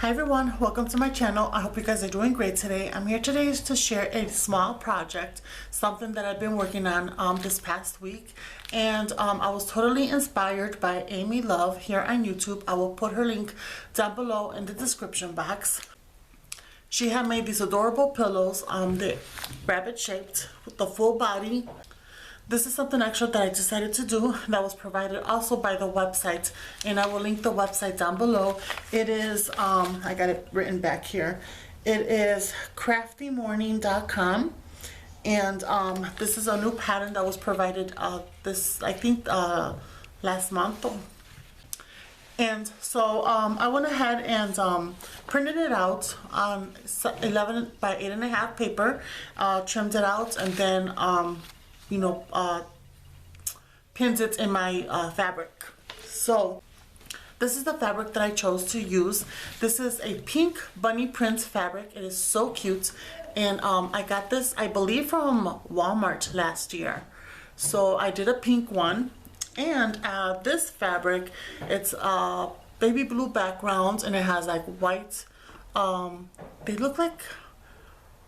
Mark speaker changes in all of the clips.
Speaker 1: Hi everyone, welcome to my channel. I hope you guys are doing great today. I'm here today to share a small project, something that I've been working on this past week, and I was totally inspired by Amy Love here on YouTube. I will put her link down below in the description box. She had made these adorable pillows, they're rabbit shaped with the full body. This is something extra that I decided to do that was provided also by the website, and I will link the website down below. It is, I got it written back here. It is craftymorning.com, and this is a new pattern that was provided I think last month. And so I went ahead and printed it out on 11 by 8.5 paper, trimmed it out, and then pins it in my fabric. So this is the fabric that I chose to use. This is a pink bunny print fabric. It is so cute, and I got this, I believe, from Walmart last year. So I did a pink one, and this fabric, it's baby blue background, and it has like white, they look like,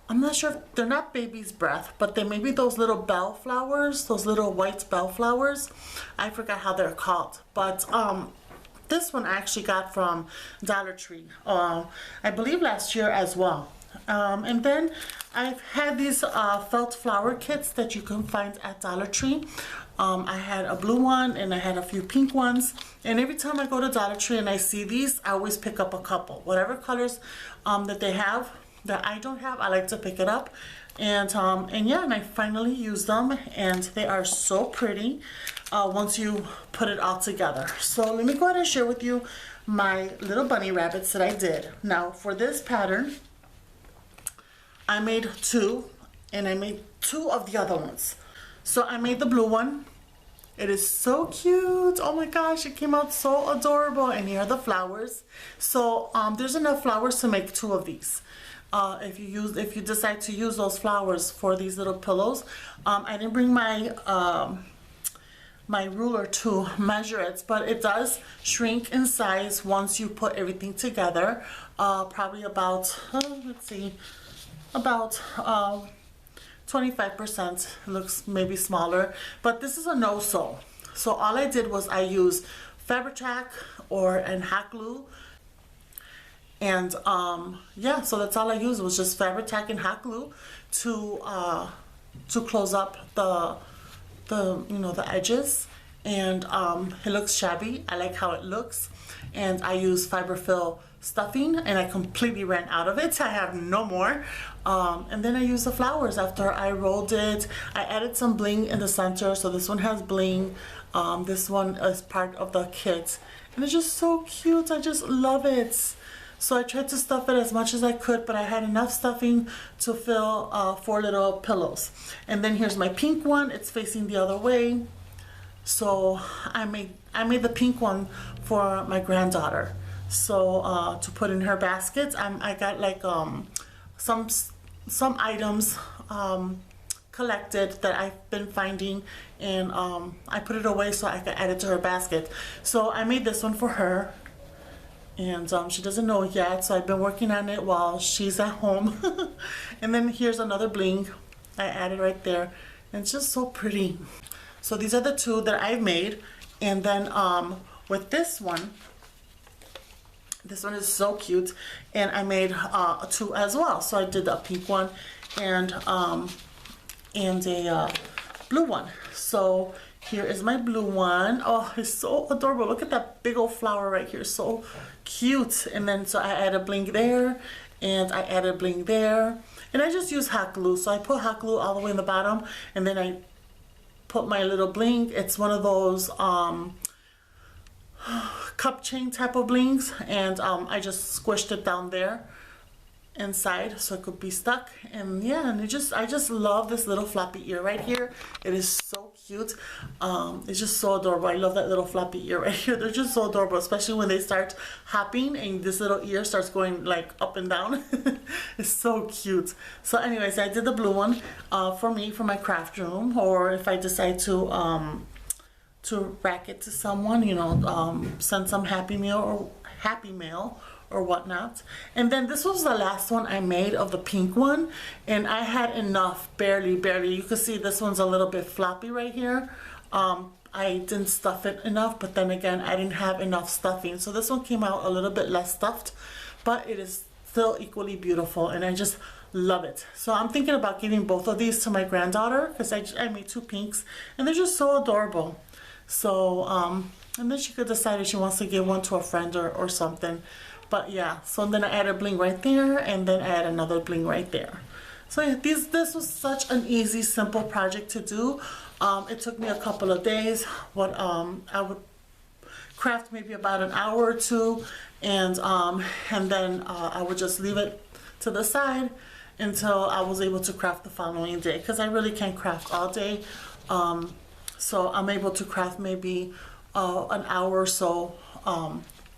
Speaker 1: I'm not sure if they're not baby's breath, but they may be those little bellflowers, those little white bellflowers. I forgot how they're called, but this one I actually got from Dollar Tree, I believe last year as well. And then I've had these felt flower kits that you can find at Dollar Tree. I had a blue one and I had a few pink ones, and every time I go to Dollar Tree and I see these, I always pick up a couple. Whatever colors that they have that I don't have, I like to pick it up. And yeah, and I finally used them, and they are so pretty once you put it all together. So let me go ahead and share with you my little bunny rabbits that I did. Now for this pattern, I made two, and I made two of the other ones. So I made the blue one. It is so cute. Oh my gosh, it came out so adorable. And here are the flowers. So there's enough flowers to make two of these. If you decide to use those flowers for these little pillows. I didn't bring my my ruler to measure it, but it does shrink in size once you put everything together. Probably about let's see, about 25%. Looks maybe smaller, but this is a no-sew. So all I did was I used Fabri-Tac and hot glue. And yeah, so that's all I used was just Fabri-Tac and hot glue to close up the edges. And it looks shabby. I like how it looks. And I use fiberfill stuffing, and I completely ran out of it. I have no more. And then I used the flowers after I rolled it. I added some bling in the center, so this one has bling. This one is part of the kit, and it's just so cute. I just love it. So I tried to stuff it as much as I could, but I had enough stuffing to fill 4 little pillows. And then here's my pink one. It's facing the other way. So I made the pink one for my granddaughter. So to put in her basket, I got like some items collected that I've been finding, and I put it away so I could add it to her basket. So I made this one for her. And she doesn't know yet, so I've been working on it while she's at home. And then here's another bling I added right there, and it's just so pretty. So these are the two that I've made. And then with this one is so cute, and I made two as well. So I did a pink one and a blue one. So here is my blue one. Oh, it's so adorable. Look at that big old flower right here. So cute. And then so I added bling there, and I added bling there. And I just use hot glue. So I put hot glue all the way in the bottom, and then I put my little bling. It's one of those cup chain type of blings, and I just squished it down there inside so it could be stuck. And yeah, and I just love this little floppy ear right here. It is so cute. It's just so adorable. I love that little floppy ear right here. They're just so adorable, especially when they start hopping and this little ear starts going like up and down. It's so cute. So anyways, I did the blue one for me, for my craft room, or if I decide to rack it to someone, send some happy mail or whatnot. And then this was the last one I made of the pink one, and I had enough, barely. You can see this one's a little bit floppy right here. I didn't stuff it enough, but then again, I didn't have enough stuffing. So this one came out a little bit less stuffed, but it is still equally beautiful, and I just love it. So I'm thinking about giving both of these to my granddaughter, because I made 2 pinks, and they're just so adorable. So, and then she could decide if she wants to give one to a friend or something. But yeah, so then I added bling right there, and then I add another bling right there. So yeah, this was such an easy, simple project to do. It took me a couple of days. I would craft maybe about an hour or 2, and then I would just leave it to the side until I was able to craft the following day, because I really can't craft all day. So I'm able to craft maybe an hour or so.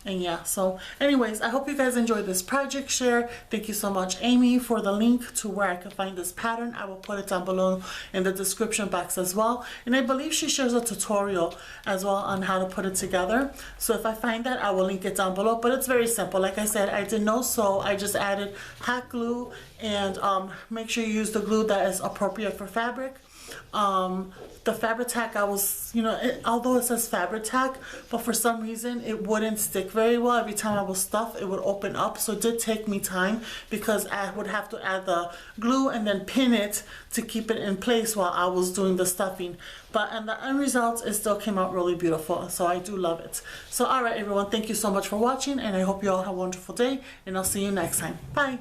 Speaker 1: And yeah, so anyways, I hope you guys enjoyed this project share. Thank you so much, Amy, for the link to where I can find this pattern. I will put it down below in the description box as well. And I believe she shares a tutorial as well on how to put it together. So if I find that, I will link it down below. But it's very simple. Like I said, I did no sew. I just added hot glue, and make sure you use the glue that is appropriate for fabric. The fabric tack, I was, although it says fabric tack, but for some reason it wouldn't stick very well. Every time I was stuff, it would open up. So it did take me time, because I would have to add the glue and then pin it to keep it in place while I was doing the stuffing. But and the end result, it still came out really beautiful. So I do love it. So alright everyone, thank you so much for watching, and I hope you all have a wonderful day, and I'll see you next time. Bye.